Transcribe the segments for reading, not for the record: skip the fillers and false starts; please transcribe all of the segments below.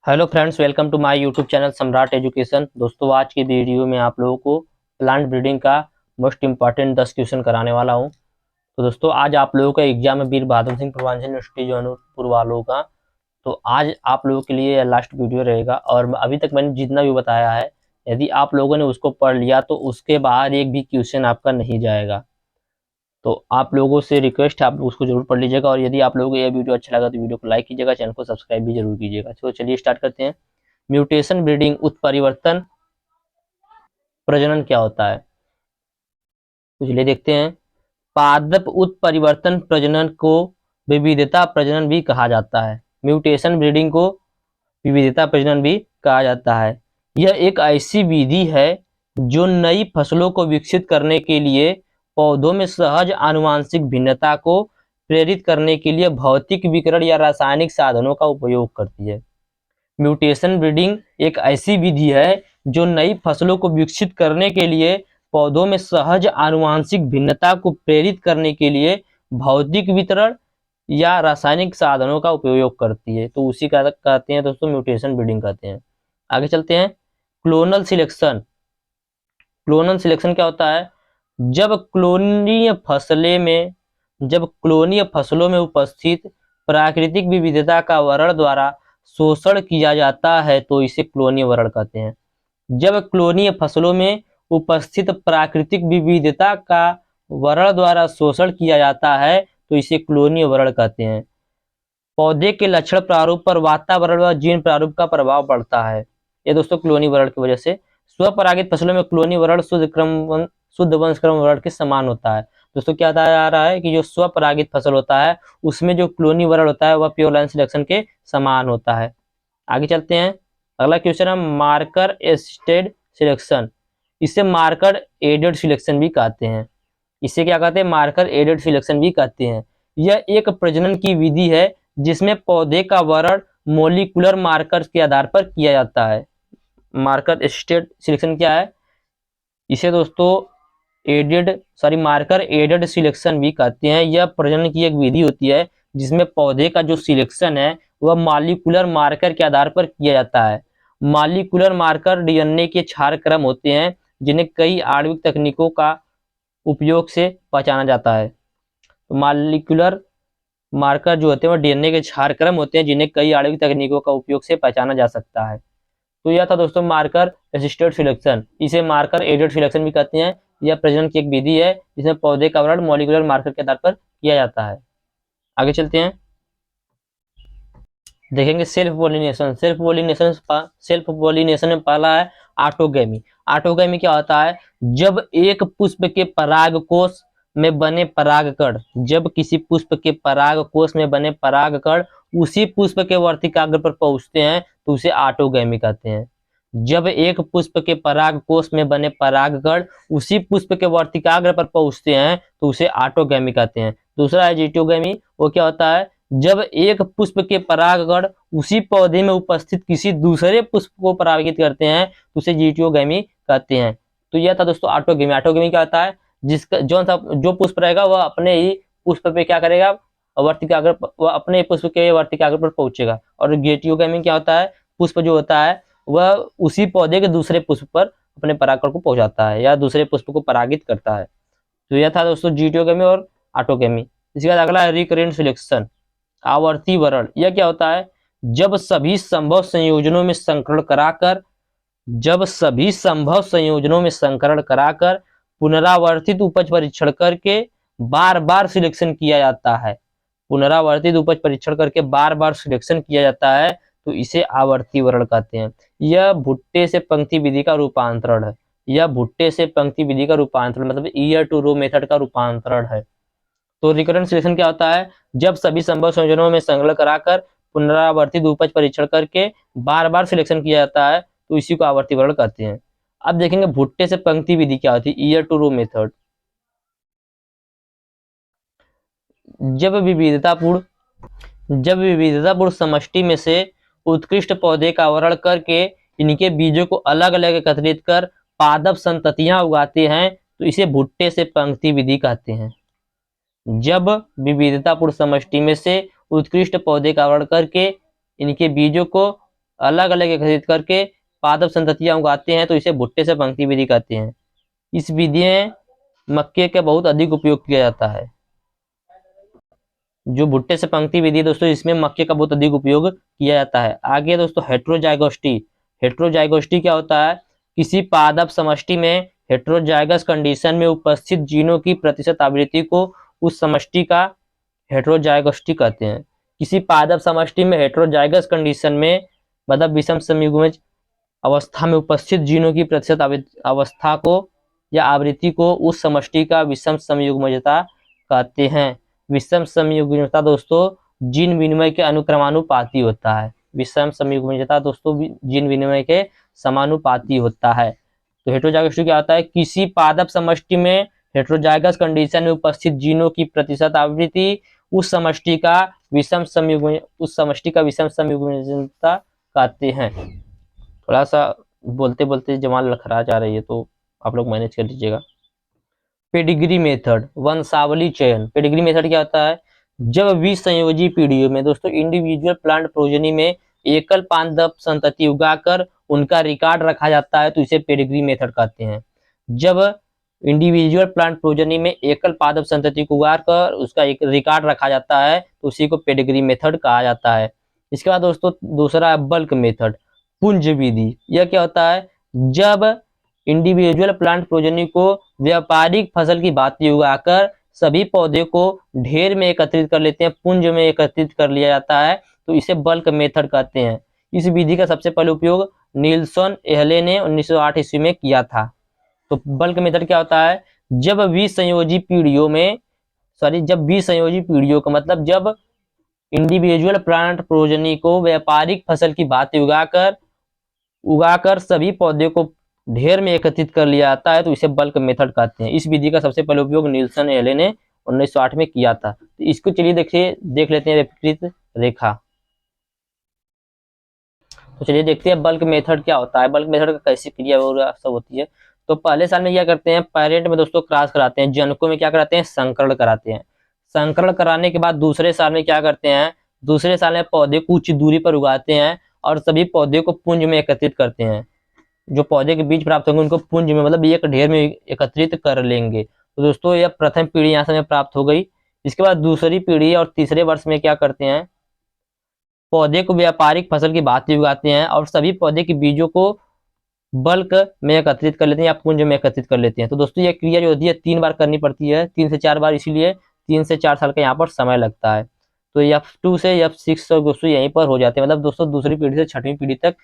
Hello friends, welcome to my YouTube channel Samrat Education. दोस्तों, आज की वीडियो में आप लोगों को प्लांट ब्रीडिंग का मोस्ट इम्पॉर्टेंट 10 क्वेश्चन कराने वाला हूं। तो दोस्तों, आज आप लोगों का एग्जाम है वीर बहादुर सिंह पूर्वांचल यूनिवर्सिटी जौनपुर वालों का। तो आज आप लोगों के लिए लास्ट वीडियो रहेगा और अभी तक मैंने जितना भी बताया है, यदि आप लोगों ने उसको पढ़ लिया तो उसके बाद एक भी क्वेश्चन आपका नहीं जाएगा। तो आप लोगों से रिक्वेस्ट है, आप उसको जरूर पढ़ लीजिएगा। और यदि आप लोगों को यह वीडियो अच्छा लगा तो वीडियो को लाइक कीजिएगा, चैनल को सब्सक्राइब भी जरूर कीजिएगा। तो चलिए स्टार्ट करते हैं। म्यूटेशन ब्रीडिंग उत्परिवर्तन प्रजनन क्या होता है, तो चलिए देखते हैं। पादप उत्परिवर्तन प्रजनन को विविधता प्रजनन भी कहा जाता है। म्यूटेशन ब्रीडिंग को विविधता प्रजनन भी कहा जाता है। यह एक ऐसी विधि है जो नई फसलों को विकसित करने के लिए पौधों में सहज आनुवांशिक भिन्नता को प्रेरित करने के लिए भौतिक विकिरण या रासायनिक साधनों का उपयोग करती है। म्यूटेशन ब्रीडिंग एक ऐसी विधि है जो नई फसलों को विकसित करने के लिए पौधों में सहज आनुवांशिक भिन्नता को प्रेरित करने के लिए भौतिक वितरण या रासायनिक साधनों का उपयोग करती है। तो उसी का कहते हैं दोस्तों म्यूटेशन ब्रीडिंग कहते हैं। आगे चलते हैं। Clonal selection. क्लोनल सिलेक्शन क्या होता है? जब क्लोनीय फसलों में उपस्थित प्राकृतिक विविधता का वरण द्वारा शोषण किया जाता है तो इसे क्लोनीय वरण कहते हैं। जब क्लोनीय फसलों में उपस्थित प्राकृतिक विविधता का वरण द्वारा शोषण किया जाता है तो इसे क्लोनीय वरण कहते हैं। पौधे के लक्षण प्रारूप पर वातावरण व जीन प्रारूप का प्रभाव पड़ता है। ये दोस्तों क्लोनी वर्ण की वजह से स्वपरागित फसलों में क्लोनी वर्ण शुद्ध वंशक्रम वर्ण के समान होता है। दोस्तों, क्या बताया जा रहा है कि जो स्वपरागित फसल होता है उसमें जो क्लोनी वर्ण होता है वह प्योर लाइन सिलेक्शन के समान होता है। आगे चलते हैं। अगला क्वेश्चन है मार्कर असिस्टेड सिलेक्शन। इसे मार्कर एडेड सिलेक्शन भी कहते हैं। इसे क्या कहते हैं? मार्कर एडेड सिलेक्शन भी कहते हैं। यह एक प्रजनन की विधि है जिसमें पौधे का वर्ण मोलिकुलर मार्कर के आधार पर किया जाता है। मार्कर असिस्टेड सिलेक्शन क्या है? इसे दोस्तों मार्कर एडेड सिलेक्शन भी कहते हैं। यह प्रजनन की एक विधि होती है जिसमें पौधे का जो सिलेक्शन है वह मॉलिक्यूलर मार्कर के आधार पर किया जाता है। मॉलिक्यूलर मार्कर डीएनए के क्षार क्रम होते हैं जिन्हें कई आणविक तकनीकों का उपयोग से पहचाना जाता है। तो मॉलिक्यूलर मार्कर जो होते हैं वह डीएनए के क्षार क्रम होते हैं जिन्हें कई आणविक तकनीकों का उपयोग से पहचाना जा सकता है। तो यह था दोस्तों मार्कर असिस्टेड सिलेक्शन। इसे मार्कर एडेड सिलेक्शन भी कहते हैं। यह प्रजनन की एक विधि है जिसमें पौधे का वर्ण मॉलिक्यूलर मार्कर के आधार पर किया जाता है। आगे चलते हैं, देखेंगे सेल्फ पॉलिनेशन। सेल्फ पॉलिनेशन में पहला है ऑटोगैमी। ऑटोगैमी क्या होता है? जब एक पुष्प के परागकोश में बने परागकण जब किसी पुष्प के परागकोश में बने परागकण उसी पुष्प के वर्तिकाग्र पर पहुंचते हैं तो उसे ऑटोगैमी कहते हैं। जब एक पुष्प के परागकोश में बने परागकण उसी पुष्प के वर्तिकाग्र पर पहुंचते हैं तो उसे ऑटोगैमी कहते हैं। दूसरा है जिटोगैमी। वो क्या होता है? जब एक पुष्प के परागकण उसी पौधे में उपस्थित किसी दूसरे पुष्प को परागित करते हैं तो उसे जिटोगैमी कहते हैं। तो यह था दोस्तों ऑटोगैमी। ऑटोगैमी क्या होता है? जिसका जो पुष्प रहेगा वह अपने ही पुष्प पे क्या करेगा? वर्तिकाग्र, वह अपने पुष्प के वर्तिकाग्र पर पहुंचेगा। और जिटोगैमी क्या होता है? पुष्प जो होता है वह उसी पौधे के दूसरे पुष्प पर अपने परागकण को पहुंचाता है या दूसरे पुष्प को परागित करता है। तो यह था दोस्तों जिटोगैमी और ऑटोगैमी। इसके बाद अगला है रिकरेंट सिलेक्शन, आवर्ती वरण। यह क्या होता है? जब सभी संभव संयोजनों में संकरण कराकर पुनरावर्तित उपज परीक्षण करके बार बार सिलेक्शन किया जाता है। पुनरावर्तित उपज परीक्षण करके बार बार सिलेक्शन किया जाता है तो इसे आवर्ती वरण कहते हैं। यह भुट्टे से पंक्ति विधि का रूपांतरण है। मतलब ईयर टू रो मेथड का रूपांतरण है। तो रिकरेंट सिलेक्शन क्या होता है? जब सभी संभव संयोजनों में संकलन कराकर पुनरावर्तित उपज परीक्षण करके बार बार सिलेक्शन किया जाता है तो इसी को आवर्ती वरण कहते हैं। अब देखेंगे भुट्टे से पंक्ति विधि क्या होती है, ईयर टू रो मेथड। जब विविधतापूर्ण समष्टि में से उत्कृष्ट पौधे का आवरण करके इनके बीजों को अलग अलग एकत्रित कर पादप संततियां उगाते हैं तो इसे भुट्टे से पंक्ति विधि कहते हैं। जब विविधतापूर्ण समष्टि में से उत्कृष्ट पौधे का आवरण करके इनके बीजों को अलग अलग एकत्रित करके पादप संततियां उगाते हैं तो इसे भुट्टे से पंक्ति विधि कहते हैं। इस विधि में मक्के का बहुत अधिक उपयोग किया जाता है। जो भुट्टे से पंक्ति विधि है दोस्तों, इसमें मक्के का बहुत अधिक उपयोग किया जाता है। आगे दोस्तों हेट्रोजाइगोस्टी। हेट्रोजाइगोस्टी क्या होता है? किसी पादप समष्टि में हेट्रोजाइगस कंडीशन में उपस्थित जीनों की प्रतिशत आवृत्ति को उस समष्टि का हेट्रोजाइगोस्टी कहते हैं। किसी पादप समष्टि में हेट्रोजाइगस कंडीशन में मतलब विषम समयुग्मज अवस्था में उपस्थित जीनों की प्रतिशत अवस्था को या आवृत्ति को उस समष्टि का विषम समयुग्मजता कहते हैं। विषम समयुग्मजता दोस्तों जीन विनिमय के अनुक्रमानुपाती होता है। विषम समयुग्मजता दोस्तों जीन विनिमय के समानुपाती होता है। तो हेट्रोजाइगोस्टी क्या होता है? किसी पादप समष्टि में हेट्रोजाइगस कंडीशन में उपस्थित जीनों की प्रतिशत आवृत्ति उस समष्टि का विषम समयुग्मजता कहते हैं। थोड़ा सा बोलते बोलते जमाल लखरा जा रही है तो आप लोग मैनेज कर लीजिएगा। पेडिग्री मेथड, वंशावली चयन। पेडिग्री मेथड क्या होता है? जब विसंयोजी पीढ़ियों में दोस्तों इंडिविजुअल प्लांट प्रोजेनी में एकल पादप संतति उगाकर उनका रिकॉर्ड रखा जाता है तो इसे पेडिग्री मेथड कहते हैं। जब इंडिविजुअल प्लांट प्रोजेनी में एकल पादप संतति को उगाकर उसका एक रिकॉर्ड रखा जाता है तो उसी को पेडिग्री मेथड कहा जाता है। इसके बाद दोस्तों दूसरा है बल्क मेथड, पुंज विधि। यह क्या होता है? जब इंडिविजुअल प्लांट प्रोजेनी को व्यापारिक फसल की भांति उगाकर सभी पौधे को ढेर में एकत्रित कर लेते हैं, पुंज में एकत्रित कर लिया जाता है तो इसे बल्क मेथड कहते हैं। इस विधि का सबसे पहले उपयोग नीलसन एहले ने 1908 ईस्वी में किया था। तो बल्क मेथड क्या होता है? जब विसंयोजी पीढ़ियों का मतलब जब इंडिविजुअल प्लांट प्रोजेनी को व्यापारिक फसल की भांति उगाकर सभी पौधे को ढेर में एकत्रित कर लिया जाता है तो इसे बल्क मेथड कहते हैं। इस विधि का सबसे पहले उपयोग नीलसन एहले ने 1908 में किया था। तो इसको चलिए देख लेते हैं विपरीत रेखा। तो चलिए देखते हैं बल्क मेथड क्या होता है, बल्क मेथड का कैसी क्रिया सब होती है। तो पहले साल में क्या करते हैं? पेरेंट में दोस्तों क्रॉस कराते हैं, जनकों में क्या कराते हैं? संकरण कराते हैं। संकरण कराने के बाद दूसरे साल में क्या करते हैं? दूसरे साल में पौधे को उच्च दूरी पर उगाते हैं और सभी पौधे को पुंज में एकत्रित करते हैं। जो पौधे के बीज प्राप्त होंगे उनको पुंज में मतलब एक ढेर में एकत्रित कर लेंगे। तो दोस्तों यह प्रथम पीढ़ी यहाँ से हमें प्राप्त हो गई। इसके बाद दूसरी पीढ़ी और तीसरे वर्ष में क्या करते हैं? पौधे को व्यापारिक फसल की भांति उगाते हैं और सभी पौधे के बीजों को बल्क में एकत्रित कर लेते हैं या पुंज में एकत्रित कर लेते हैं। तो दोस्तों ये क्रिया जो होती है 3 बार करनी पड़ती है, 3 से 4 बार, इसीलिए 3 से 4 साल का यहाँ पर समय लगता है। तो F2 से F6 दोस्तों यहीं पर हो जाते हैं। मतलब दोस्तों दूसरी पीढ़ी से छठवीं पीढ़ी तक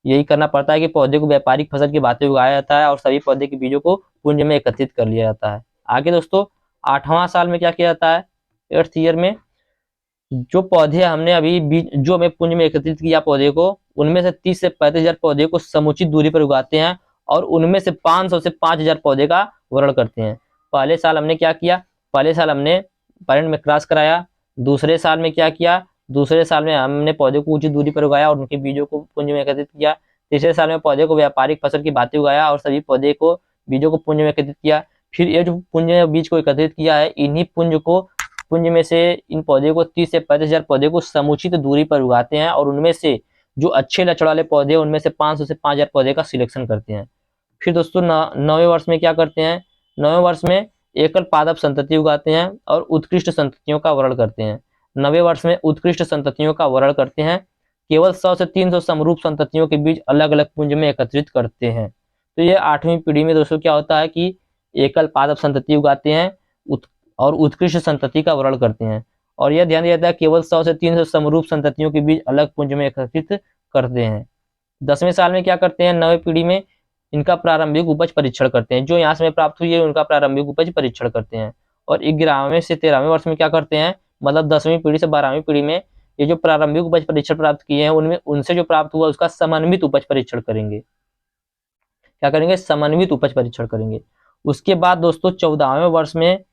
यही करना पड़ता है कि पौधे को व्यापारिक फसल की भांति उगाया जाता है और सभी पौधे के बीजों को पुंज में एकत्रित कर लिया जाता है। आगे दोस्तों 8वां साल में क्या किया जाता है? 8th ईयर में जो पौधे हमने अभी बीज जो हमें पुंज में एकत्रित किया पौधे को, उनमें से 30 से 35,000 पौधे को समुचित दूरी पर उगाते हैं और उनमें से 500 से 5,000 पौधे का वरण करते हैं। पहले साल हमने क्या किया? पहले साल हमने पेरेंट में क्रॉस कराया। दूसरे साल में क्या किया? दूसरे साल में हमने पौधे को उचित दूरी पर उगाया और उनके बीजों को पुंज में एकत्रित किया। तीसरे साल में पौधे को व्यापारिक फसल की भांति उगाया और सभी पौधे को बीजों को पुंज में एकत्रित किया। फिर ये जो पुंज में बीज को एकत्रित किया है, इन्हीं पुंज में से इन पौधे को 30 से 35,000 पौधे को समुचित दूरी पर उगाते हैं और उनमें से जो अच्छे लक्षण वाले पौधे उनमें से 500 से 5,000 पौधे का सिलेक्शन करते हैं। फिर दोस्तों 9वें वर्ष में क्या करते हैं? 9वें वर्ष में एकल पादप संतति उगाते हैं और उत्कृष्ट संततियों का वरण करते हैं। 9वें वर्ष में उत्कृष्ट संततियों का वरण करते हैं। केवल 100 से 300 समरूप संततियों के बीज अलग अलग पुंज में एकत्रित करते हैं। तो ये 8वीं पीढ़ी में दोस्तों क्या होता है कि एकल पादप संतति उगाते हैं और उत्कृष्ट संतति का वरण करते हैं। और यह ध्यान दिया जाता है केवल 100 से 300 समरूप संततियों के बीच अलग पुंज में एकत्रित करते हैं। 10वें साल में क्या करते हैं? 9वीं पीढ़ी में इनका प्रारंभिक उपज परीक्षण करते हैं। जो यहाँ से प्राप्त हुई है उनका प्रारंभिक उपज परीक्षण करते हैं। और 11वें से 13वें वर्ष में क्या करते हैं? मतलब 10वीं पीढ़ी से 12वीं पीढ़ी में ये जो प्रारंभिक उपज परीक्षण प्राप्त किए हैं उनमें उनसे जो प्राप्त हुआ उसका समन्वित उपज परीक्षण करेंगे। क्या करेंगे? समन्वित उपज परीक्षण करेंगे। उसके बाद दोस्तों 14वें वर्ष में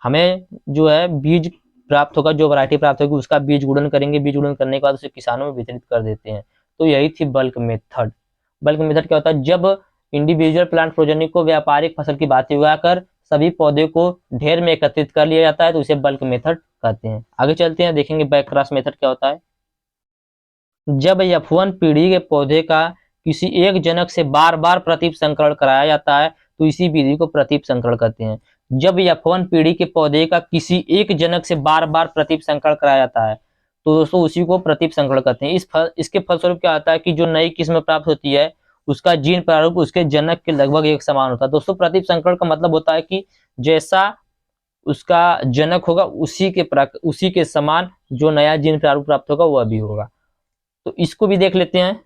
हमें जो है बीज प्राप्त होगा, जो वैरायटी प्राप्त होगी उसका बीज गुणन करेंगे। बीज गुणन करने के बाद उसे किसानों में वितरित कर देते हैं। तो यही थी बल्क मेथड। बल्क मेथड क्या होता है? जब इंडिविजुअल प्लांट प्रोजेनी को व्यापारिक फसल की भांति उगाकर सभी पौधे को ढेर में एकत्रित कर लिया जाता है तो उसे बल्क मेथड कहते हैं। आगे चलते हैं, देखेंगे बैक क्रॉस मेथड क्या होता है। जब F1 पीढ़ी के पौधे का किसी एक जनक से बार बार प्रतिप संकरण कराया जाता है तो इसी विधि को प्रतिप संकरण कहते हैं। जब F1 पीढ़ी के पौधे का किसी एक जनक से बार बार प्रतिप संकरण कराया जाता है तो दोस्तों उसी को प्रतिप संकरण कहते हैं। इसके फलस्वरूप क्या होता है कि जो नई किस्म प्राप्त होती है उसका जीन प्रारूप उसके जनक के लगभग एक समान होता है। दोस्तों प्रतिप संकरण का मतलब होता है कि जैसा उसका जनक होगा उसी के समान जो नया जीन प्रारूप प्राप्त होगा वह भी होगा। तो इसको भी देख लेते हैं।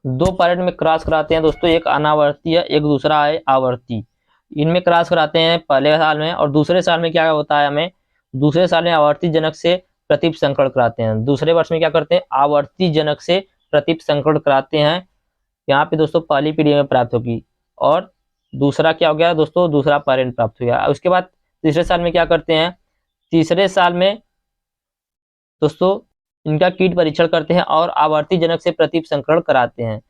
दो पैरेट में क्रॉस कराते हैं दोस्तों, एक अनावर्ती है, एक दूसरा है आवर्ती। इनमें क्रॉस कराते हैं पहले साल में, और दूसरे साल में क्या होता है, हमें दूसरे साल में आवर्ती जनक से प्रतिप संकरण कराते हैं। दूसरे वर्ष में क्या करते हैं, आवर्ती जनक से प्रतिप संकरण कराते हैं। यहाँ पे दोस्तों पहली पीढ़ी में प्राप्त होगी, और दूसरा क्या हो गया दोस्तों, दूसरा पैरेंट प्राप्त हो गया। उसके बाद तीसरे साल में क्या करते हैं, तीसरे साल में दोस्तों इनका कीट परीक्षण करते हैं और आवर्ती जनक से प्रतिप संकरण कराते हैं।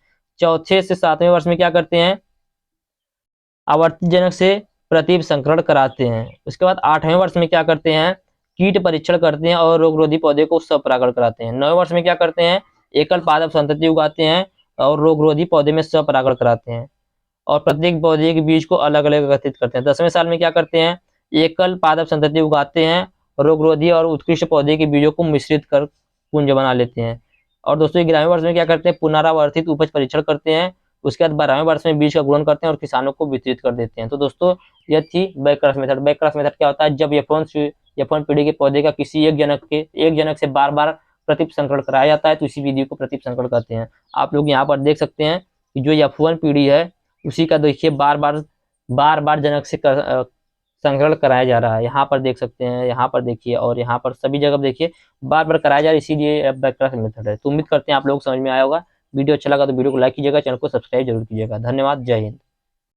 चौथे से सातवें वर्ष में क्या करते हैं, आवर्ती जनक से प्रतिप संकरण कराते हैं। उसके बाद आठवें वर्ष में क्या करते हैं, कीट परीक्षण करते हैं और रोगरोधी पौधे को स्वपरागण कराते हैं। नौवें वर्ष में क्या करते हैं, एकल पादप संतति उगाते हैं और रोगरोधी पौधे में स्वपरागण कराते हैं, और प्रत्येक पौधे के बीज को अलग अलग एकत्रित करते हैं। 10वें साल में क्या करते हैं, एकल पादप संतति उगाते हैं, रोगरोधी और उत्कृष्ट पौधे के बीजों को मिश्रित कर पुंज बना लेते हैं। और दोस्तों 11वें वर्ष में क्या करते हैं, पुनरावर्तित उपज परीक्षण करते हैं। उसके बाद 12वें वर्ष में बीज का गुणन करते हैं और किसानों को वितरित कर देते हैं। तो दोस्तों यह थी बैकक्रॉस मेथड। बैकक्रॉस मेथड क्या होता है, जब F1 पीढ़ी के पौधे का किसी एक जनक से बार बार प्रतिप संकरण कराया जाता है तो इसी विधि को प्रतिप संकरण कहते हैं। आप लोग यहाँ पर देख सकते हैं कि जो F1 पीढ़ी है उसी का देखिए बार बार जनक से संकरण कराया जा रहा है। यहाँ पर देख सकते हैं, यहाँ पर देखिए, और यहाँ पर सभी जगह देखिए बार बार कराया जा रहा है, इसीलिए बैकक्रॉस मेथड है। तो उम्मीद करते हैं आप लोग समझ में आया होगा। वीडियो अच्छा लगा तो वीडियो को लाइक कीजिएगा, चैनल को सब्सक्राइब जरूर कीजिएगा। धन्यवाद, जय हिंद।